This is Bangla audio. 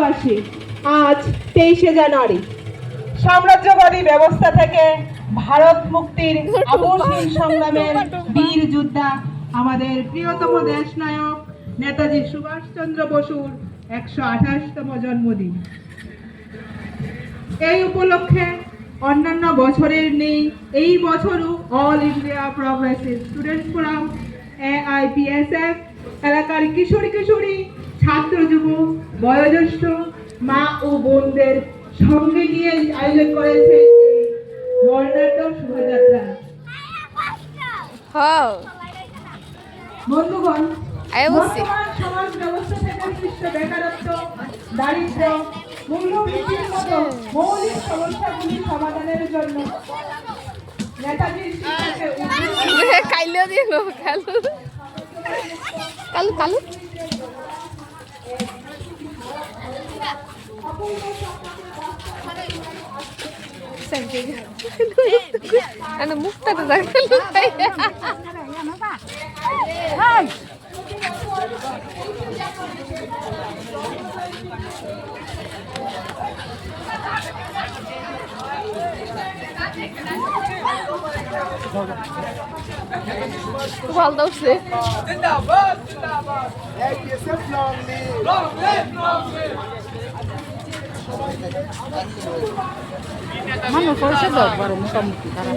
দেশবাসী, আজ 23শে জানুয়ারি সাম্রাজ্যবাদী ব্যবস্থা থেকে ভারত মুক্তির আবর্ষণ সংগ্রামের বীর যোদ্ধা আমাদের প্রিয়তম দেশনায়ক নেতাজি সুভাষচন্দ্র বসুর 128তম জন্মদিন। এই উপলক্ষে অন্যান্য বছরের নেই, এই বছরও all India progressive student forum AIPSF এলাকার কিশোরী ছাত্র যুব বয়োজ্যেষ্ঠ মা ও বোনদের সঙ্গে নিয়ে আয়োজন করেছে বর্ণাঢ্য শোভাযাত্রা। বন্ধুগণ, বর্তমান সমাজ ব্যবস্থা থেকে সৃষ্ট বেকারত্ব, দারিদ্র, মূল্যবৃদ্ধির মতো মৌলিক সমস্যাগুলি সমাধানের জন্য নেতাজির মুখটা ভালো উঠছে। মানুষ মোটামুটি খারাপ।